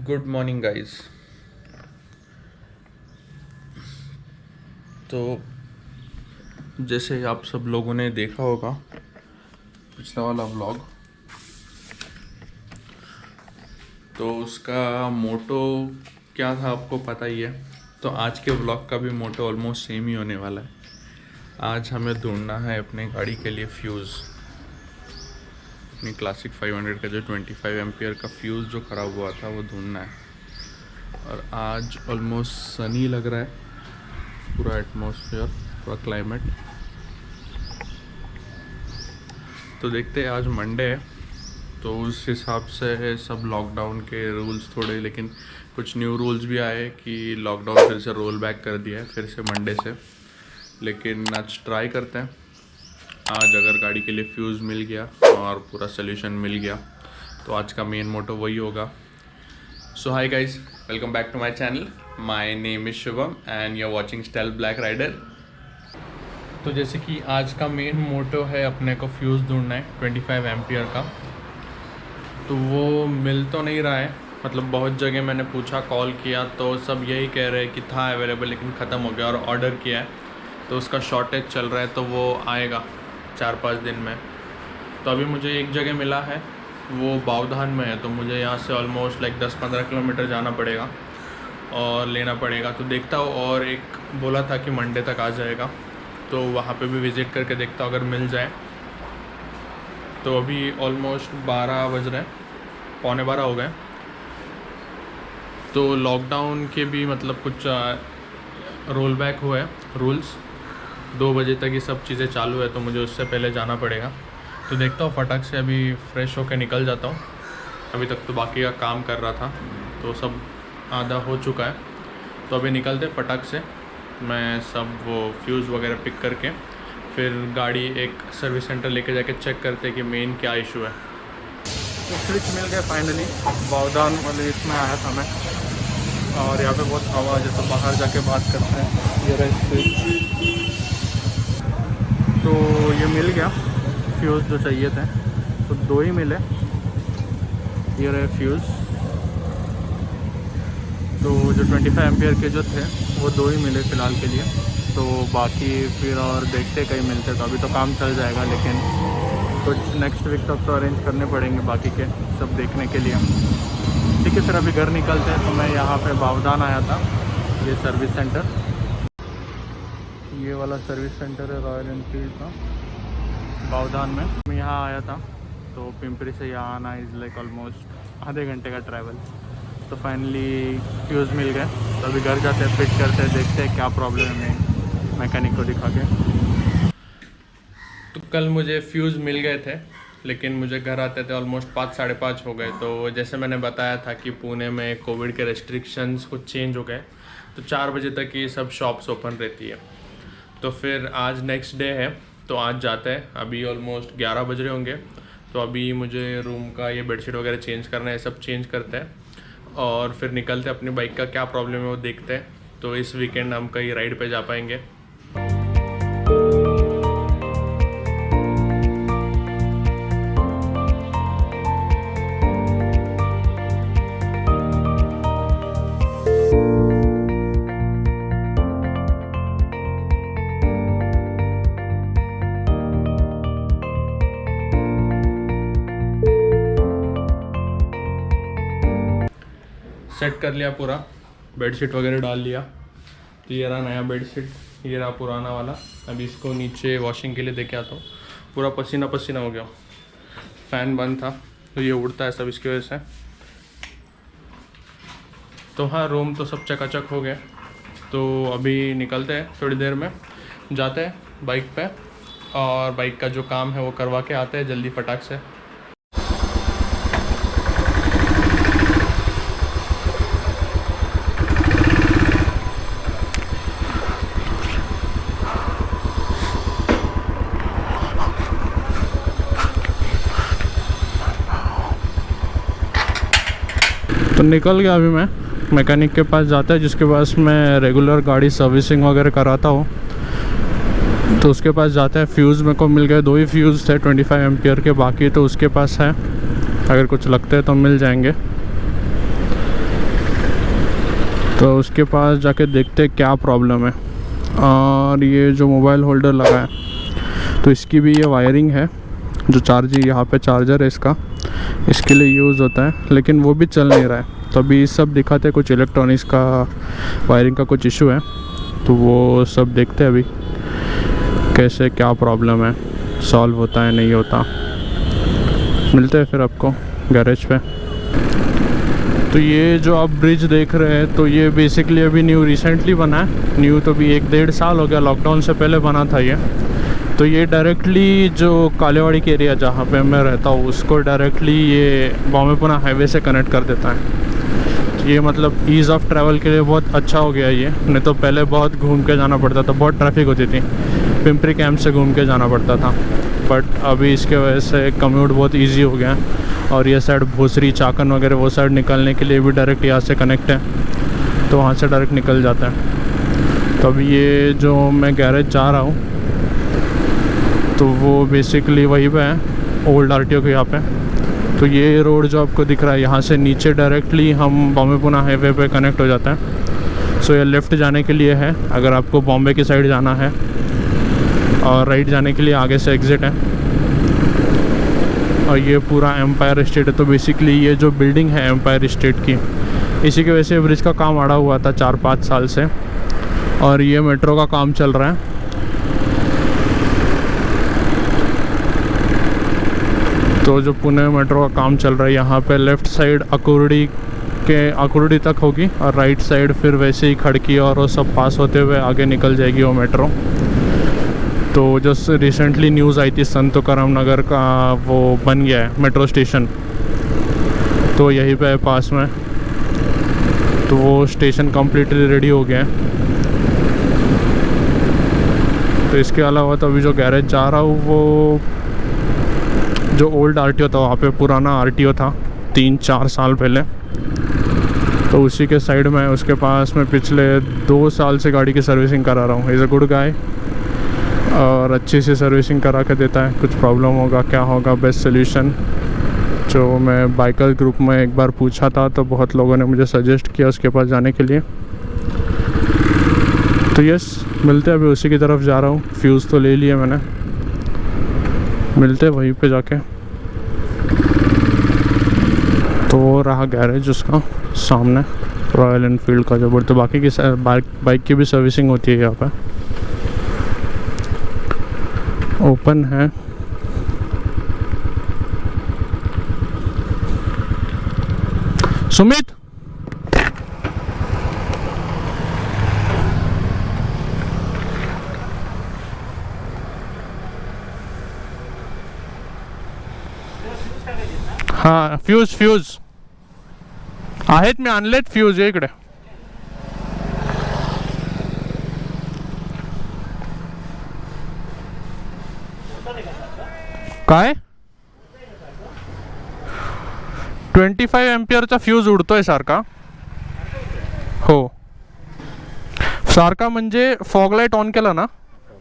Good morning guys. तो जैसे आप सब लोगों ने देखा होगा पिछला वाला व्लॉग, तो उसका मोटो क्या था आपको पता ही है। तो आज के व्लॉग का भी मोटो ऑलमोस्ट सेम ही होने वाला है। आज हमें ढूंढना है अपने गाड़ी के लिए फ्यूज़। अपनी क्लासिक 500 का जो 25 एम्पियर का फ्यूज़ जो ख़राब हुआ था वो ढूंढना है। और आज ऑलमोस्ट सनी लग रहा है, पूरा एटमॉस्फेयर, पूरा क्लाइमेट। तो देखते हैं, आज मंडे है तो उस हिसाब से सब लॉकडाउन के रूल्स थोड़े, लेकिन कुछ न्यू रूल्स भी आए कि लॉकडाउन फिर से रोल बैक कर दिया है फिर से मंडे से। लेकिन आज ट्राई करते हैं। आज अगर गाड़ी के लिए फ्यूज़ मिल गया और पूरा सोल्यूशन मिल गया तो आज का मेन मोटो वही होगा। So hi guys, welcome back to my channel. My name is Shubham and you are watching style black rider. तो जैसे कि आज का मेन मोटो है अपने को फ्यूज़ ढूंढना है 25 एम्पियर का। तो वो मिल तो नहीं रहा है, मतलब बहुत जगह मैंने पूछा, कॉल किया तो सब यही कह रहे हैं कि था अवेलेबल लेकिन ख़त्म हो गया, और ऑर्डर किया है तो उसका शॉर्टेज चल रहा है, तो वो आएगा 4-5 दिन में। तो अभी मुझे एक जगह मिला है, वो बावधान में है, तो मुझे यहाँ से ऑलमोस्ट लाइक 10-15 किलोमीटर जाना पड़ेगा और लेना पड़ेगा। तो देखता हूँ, और एक बोला था कि मंडे तक आ जाएगा, तो वहाँ पे भी विज़िट करके देखता हूँ अगर मिल जाए। तो अभी ऑलमोस्ट 12 बज रहे हैं, 11:15 हो गए। तो लॉकडाउन के भी मतलब कुछ रोल बैक हुआ है रूल्स, 2 बजे तक ये सब चीज़ें चालू है, तो मुझे उससे पहले जाना पड़ेगा। तो देखता हूँ, फटाक से अभी फ्रेश होकर निकल जाता हूँ। अभी तक तो बाकी का काम कर रहा था, तो सब आधा हो चुका है। तो अभी निकलते फटाक से, मैं सब वो फ्यूज़ वगैरह पिक करके फिर गाड़ी एक सर्विस सेंटर लेके जाके चेक करते कि मेन क्या इशू है। तो स्विच मिल गया फाइनली, बावधान वाले इसमें आया था मैं, और यहाँ पे बहुत हवा है, तो बाहर जाके बात करते हैं। ये रहा स्विच, तो ये मिल गया फ्यूज़ जो चाहिए थे, तो 2 ही मिले। ये रहे फ्यूज़, तो जो 25 एम्पियर के जो थे वो 2 ही मिले फ़िलहाल के लिए। तो बाकी फिर और देखते कहीं मिलते तो अभी तो काम चल जाएगा, लेकिन कुछ नेक्स्ट वीक तक तो अरेंज करने पड़ेंगे बाकी के सब देखने के लिए। ठीक है, फिर अभी घर निकलते हैं। तो मैं यहाँ पे बावधान आया था, ये सर्विस सेंटर, ये वाला सर्विस सेंटर है रॉयल एनफील्ड का बावधान में। मैं यहाँ आया था, तो पिंपरी से यहाँ आना इज़ लाइक ऑलमोस्ट आधे घंटे का ट्रैवल। तो फाइनली फ्यूज़ मिल गए, तो अभी घर जाते हैं, फिट करते हैं, देखते हैं क्या प्रॉब्लम है, मैकेनिक को दिखा के। तो कल मुझे फ्यूज़ मिल गए थे, लेकिन मुझे घर आते थे ऑलमोस्ट 5-5:30 हो गए। तो जैसे मैंने बताया था कि पुणे में कोविड के रेस्ट्रिक्शंस कुछ चेंज हो गए, तो 4 बजे तक ये सब शॉप्स ओपन रहती है। तो फिर आज नेक्स्ट डे है, तो आज जाते हैं। अभी ऑलमोस्ट 11 बज रहे होंगे, तो अभी मुझे रूम का ये बेडशीट वगैरह चेंज करना है, सब चेंज करते हैं और फिर निकलते हैं। अपनी बाइक का क्या प्रॉब्लम है वो देखते हैं। तो इस वीकेंड हम कहीं राइड पे जा पाएंगे। सेट कर लिया पूरा, बेडशीट वगैरह डाल लिया। तो ये रहा नया बेडशीट, ये रहा पुराना वाला। अभी इसको नीचे वॉशिंग के लिए देके आता हूँ। पूरा पसीना पसीना हो गया, फ़ैन बंद था तो ये उड़ता है सब इसकी वजह से। तो हाँ, रूम तो सब चकाचक हो गया। तो अभी निकलते हैं, थोड़ी देर में जाते हैं बाइक पे, और बाइक का जो काम है वो करवा के आते हैं जल्दी फटाक से। तो निकल गया, अभी मैं मैकेनिक के पास जाता है जिसके पास मैं रेगुलर गाड़ी सर्विसिंग वगैरह कराता हूँ। तो उसके पास जाता है। फ्यूज़ मेरे को मिल गए, 2 ही फ्यूज़ थे 25 एम्पियर के, बाकी तो उसके पास है, अगर कुछ लगते हैं तो मिल जाएंगे। तो उसके पास जाके देखते क्या प्रॉब्लम है। और ये जो मोबाइल होल्डर लगा है तो इसकी भी ये वायरिंग है, जो चार्ज यहाँ पे चार्जर है इसका, इसके लिए यूज़ होता है, लेकिन वो भी चल नहीं रहा है। तो अभी सब दिखाते हैं, कुछ इलेक्ट्रॉनिक्स का वायरिंग का कुछ इशू है, तो वो सब देखते हैं अभी कैसे क्या प्रॉब्लम है, सॉल्व होता है नहीं होता। मिलते हैं फिर आपको गैरेज पे। तो ये जो आप ब्रिज देख रहे हैं तो ये बेसिकली अभी न्यू रिसेंटली बना है। न्यू तो भी 1-1.5 साल हो गया, लॉकडाउन से पहले बना था ये। तो ये डायरेक्टली जो कालेवाड़ी के एरिया जहाँ पे मैं रहता हूँ उसको डायरेक्टली ये बॉम्बे पुणे हाईवे से कनेक्ट कर देता है। तो ये मतलब ईज़ ऑफ ट्रैवल के लिए बहुत अच्छा हो गया ये, नहीं तो पहले बहुत घूम के जाना पड़ता था, बहुत ट्रैफिक होती थी, पिंपरी कैंप से घूम के जाना पड़ता था। बट अभी इसके वजह से कम्यूट बहुत ईजी हो गया है। और ये साइड भोसरी चाकन वगैरह वो साइड निकलने के लिए भी डायरेक्ट यहाँ से कनेक्ट है, तो वहाँ से डायरेक्ट निकल जाता है। तो अभी ये जो मैं गैरेज जा रहा हूँ तो वो बेसिकली वहीं पे है, ओल्ड आरटीओ के यहाँ पे। तो ये रोड जो आपको दिख रहा है यहाँ से नीचे डायरेक्टली हम बॉम्बे पुणे हाईवे पे कनेक्ट हो जाता है। सो ये लेफ़्ट जाने के लिए है अगर आपको बॉम्बे की साइड जाना है, और राइट जाने के लिए आगे से एग्ज़िट है। और ये पूरा एम्पायर स्टेट है। तो बेसिकली ये जो बिल्डिंग है एम्पायर स्टेट की, इसी की वजह से ब्रिज का काम अड़ा हुआ था 4-5 साल से, और ये मेट्रो का काम चल रहा है। तो जो पुणे मेट्रो का काम चल रहा है यहाँ पे लेफ़्ट साइड अकुर्डी तक होगी, और राइट साइड फिर वैसे ही खड़की और वो सब पास होते हुए आगे निकल जाएगी वो मेट्रो। तो जो रिसेंटली न्यूज़ आई थी संतोकरम नगर का वो बन गया है मेट्रो स्टेशन, तो यहीं पे है पास में। तो वो स्टेशन कम्प्लीटली रेडी हो गया है। तो इसके अलावा तो अभी जो गैरेज जा रहा हूँ वो जो ओल्ड आरटीओ था, वहाँ पे पुराना आरटीओ था 3-4 साल पहले, तो उसी के साइड में उसके पास में पिछले 2 साल से गाड़ी की सर्विसिंग करा रहा हूँ। इज़ अ गुड गाय, और अच्छी सी सर्विसिंग करा के देता है। कुछ प्रॉब्लम होगा क्या होगा, बेस्ट सोल्यूशन। जो मैं बाइकर ग्रुप में एक बार पूछा था तो बहुत लोगों ने मुझे सजेस्ट किया उसके पास जाने के लिए। तो यस, मिलते हैं, अभी उसी की तरफ जा रहा हूँ। फ्यूज़ तो ले लिया मैंने, मिलते हैं वहीं पे जाके। तो वो रहा गैरेज उसका सामने, रॉयल एनफील्ड का जो बोलते, बाकी की बाइक की भी सर्विसिंग होती है यहाँ पे। ओपन है। सुमित, हाँ फ्यूज आहेत, मी आणलेत फ्यूज इकडे। काय 25 एम्पियरचा फ्यूज उडतोय सारखा। हो, सारखा म्हणजे फॉग लाईट ऑन केला ना,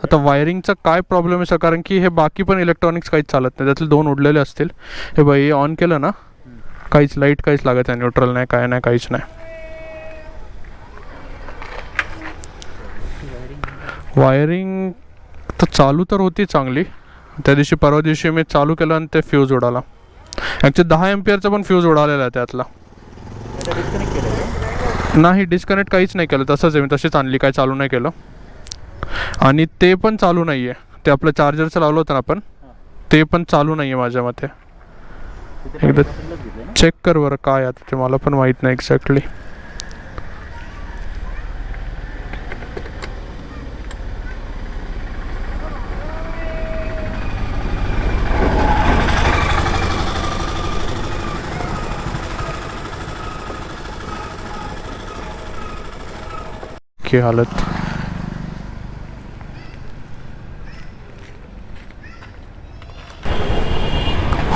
आता वायरिंगचा काय प्रॉब्लेम आहे सर, कारण की हे बाकी पण इलेक्ट्रॉनिक्स काहीच चालत नाही, त्यातले 2 उडलेले असतील। हे बाई हे ऑन केलं ना, काहीच लाईट काहीच लागत नाही, न्यूट्रल नाही, काय नाही, काहीच नाही। वायरिंग तर चालू तर होती चांगली, त्या दिवशी परवा दिवशी मी चालू केलं आणि ते फ्यूज उडाला। ॲक्च्युली 10 एम्पियरचा पण फ्यूज उडालेला आहे त्यातला। नाही, डिस्कनेक्ट काहीच नाही केलं, तसंच आहे, मी तशीच आणली, काय चालू नाही केलं। आणि ते पण चालू नाही आहे, ते आपलं चार्जरचं लावलं होतं ना आपण, ते पण चालू नाही आहे माझ्या मते। एकदा चेक कर बरं काय आता, ते मला पण माहीत नाही एक्झॅक्टली। की हालत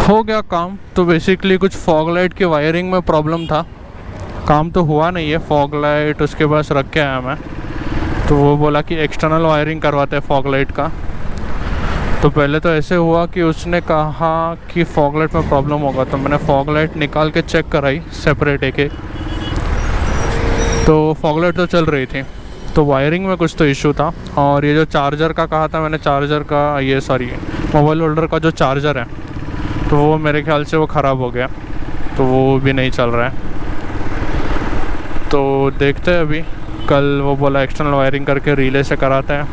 हो गया काम। तो बेसिकली कुछ फॉग लाइट की वायरिंग में प्रॉब्लम था, काम तो हुआ नहीं है। फॉग लाइट उसके पास रख के आया मैं, तो वो बोला कि एक्सटर्नल वायरिंग करवाते हैं फॉग लाइट का। तो पहले तो ऐसे हुआ कि उसने कहा कि फॉग लाइट में प्रॉब्लम होगा, तो मैंने फॉग लाइट निकाल के चेक कराई सेपरेट एक एक, तो फॉगलाइट तो चल रही थी, तो वायरिंग में कुछ तो इशू था। और ये जो चार्जर का कहा था मैंने, चार्जर का ये सॉरी मोबाइल होल्डर का जो चार्जर है, तो वो मेरे ख्याल से वो ख़राब हो गया, तो वो भी नहीं चल रहा है। तो देखते हैं अभी, कल वो बोला एक्सटर्नल वायरिंग करके रिले से कराते हैं।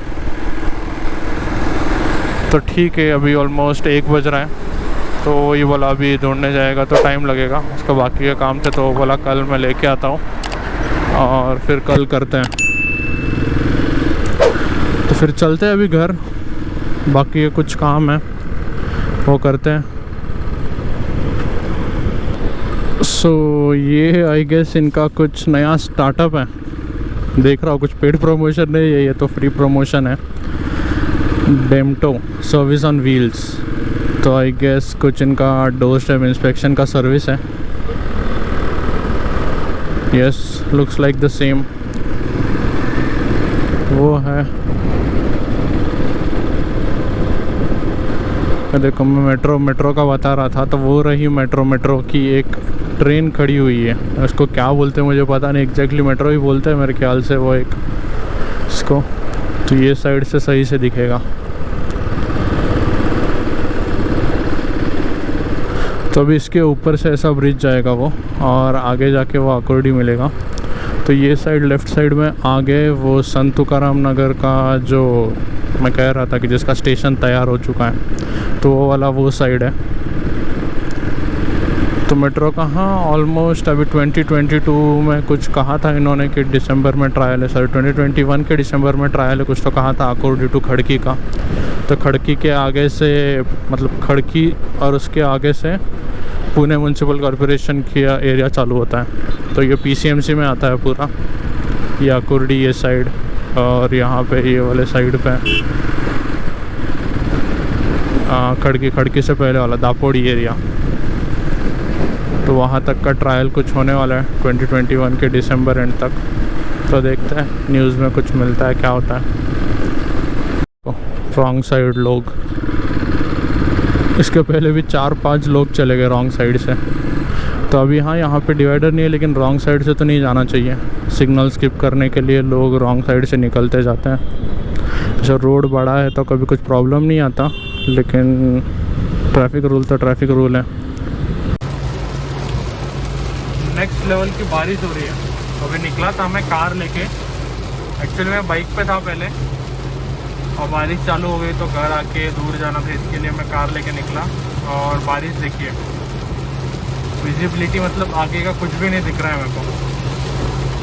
तो ठीक है, अभी ऑलमोस्ट 1 बज रहा है, तो वही बोला अभी ढूंढने जाएगा तो टाइम लगेगा, उसका बाकी का काम थे, तो बोला कल मैं लेके आता हूँ और फिर कल करते हैं। तो फिर चलते हैं अभी घर, बाकी ये कुछ काम है वो करते हैं। सो ये आई गेस इनका कुछ नया स्टार्टअप है, देख रहा हूँ, कुछ पेड प्रमोशन नहीं है, ये तो फ्री प्रमोशन है। डेम्टो सर्विस ऑन व्हील्स, तो आई गेस कुछ इनका डोर स्टेप इंस्पेक्शन का सर्विस है। Yes, looks like the same वो है। देखो मैं मेट्रो का बता रहा था, तो वो रही मेट्रो की एक ट्रेन खड़ी हुई है, उसको क्या बोलते हैं मुझे पता नहीं, एग्जैक्टली मेट्रो ही बोलते हैं मेरे ख्याल से वो एक इसको। तो ये साइड से सही से दिखेगा। तो अभी इसके ऊपर से ऐसा ब्रिज जाएगा वो, और आगे जाके वो आकुर्डी मिलेगा। तो ये साइड लेफ़्ट साइड में आगे वो संत तुकाराम नगर का जो मैं कह रहा था कि जिसका स्टेशन तैयार हो चुका है, तो वो वाला वो साइड है। तो मेट्रो का हाँ ऑलमोस्ट अभी 2022 में कुछ कहा था इन्होंने कि दिसंबर में ट्रायल है, सॉरी 2021 के दिसंबर में ट्रायल है, कुछ तो कहा था आकुर्डी टू खड़की का। तो खड़की के आगे से, मतलब खड़की और उसके आगे से पुणे म्यूनसिपल कॉरपोरेशन की एरिया चालू होता है। तो ये PCMC में आता है पूरा, ये आकुर्डी ये साइड, और यहाँ पे ये वाले साइड पे खड़की से पहले वाला दापोड़ी एरिया। तो वहाँ तक का ट्रायल कुछ होने वाला है 2021 के दिसंबर एंड तक। तो देखते हैं न्यूज़ में कुछ मिलता है क्या होता है। रॉन्ग साइड लोग, इसके पहले भी 4-5 लोग चले गए रॉन्ग साइड से। तो अभी हाँ यहाँ पे डिवाइडर नहीं है, लेकिन रॉन्ग साइड से तो नहीं जाना चाहिए। सिग्नल स्किप करने के लिए लोग रॉन्ग साइड से निकलते जाते हैं। अच्छा रोड बड़ा है तो कभी कुछ प्रॉब्लम नहीं आता, लेकिन ट्रैफिक रूल तो ट्रैफिक रूल है। नेक्स्ट लेवल की बारिश हो रही है। अभी निकला था मैं कार लेके, एक्चुअली मैं बाइक पे था पहले, और बारिश चालू हो गई तो घर आके दूर जाना था, इसके लिए मैं कार लेके निकला। और बारिश देखिए, विजिबिलिटी मतलब आगे का कुछ भी नहीं दिख रहा है मेरे को,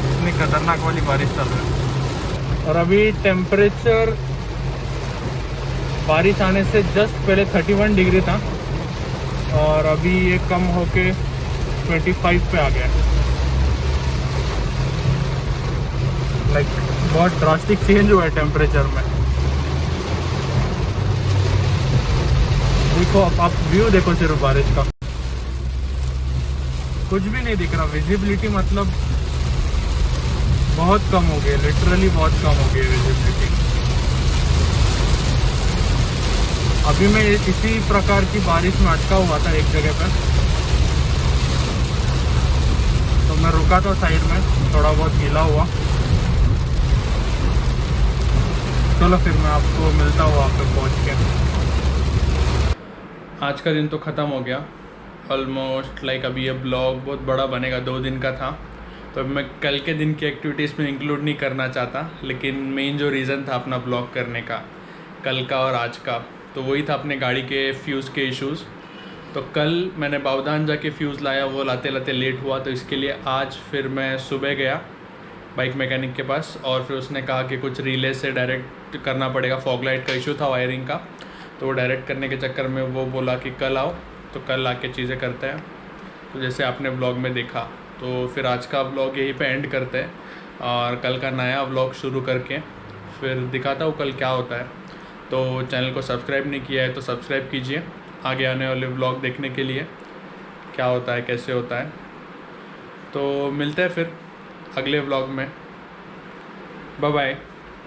इतनी खतरनाक वाली बारिश चल रही है। और अभी टेम्परेचर बारिश आने से जस्ट पहले 31 डिग्री था, और अभी ये कम होके 25 पे आ गया। लाइक बहुत ड्रास्टिक चेंज हुआ है टेम्परेचर में। देखो आप व्यू देखो, सिर्फ बारिश का कुछ भी नहीं दिख रहा। विजिबिलिटी मतलब बहुत कम हो गई, लिटरली बहुत कम हो गई विजिबिलिटी। अभी मैं इसी प्रकार की बारिश में अटका हुआ था एक जगह पर, तो मैं रुका था साइड में, थोड़ा बहुत गीला हुआ। चलो फिर मैं आपको मिलता हूँ वहाँ पे पहुँच के। आज का दिन तो ख़त्म हो गया ऑलमोस्ट, लाइक अभी ये ब्लॉग बहुत बड़ा बनेगा, 2 दिन का था, तो मैं कल के दिन की एक्टिविटीज़ में इंक्लूड नहीं करना चाहता। लेकिन मेन जो रीज़न था अपना ब्लॉग करने का कल का और आज का, तो वही था अपने गाड़ी के फ्यूज़ के इश्यूज़। तो कल मैंने बावधान जाके फ्यूज़ लाया, वो लाते लाते लेट हुआ, तो इसके लिए आज फिर मैं सुबह गया बाइक मैकेनिक के पास, और फिर उसने कहा कि कुछ रिले से डायरेक्ट करना पड़ेगा। फॉग लाइट का इशू था वायरिंग का, तो वो डायरेक्ट करने के चक्कर में वो बोला कि कल आओ, तो कल आके चीज़ें करते हैं। तो जैसे आपने ब्लॉग में देखा, तो फिर आज का ब्लॉग यहीं पे एंड करते हैं, और कल का नया ब्लॉग शुरू करके फिर दिखाता हूँ कल क्या होता है। तो चैनल को सब्सक्राइब नहीं किया है तो सब्सक्राइब कीजिए आगे आने वाले ब्लॉग देखने के लिए क्या होता है कैसे होता है। तो मिलते हैं फिर अगले ब्लॉग में, बाय बाय।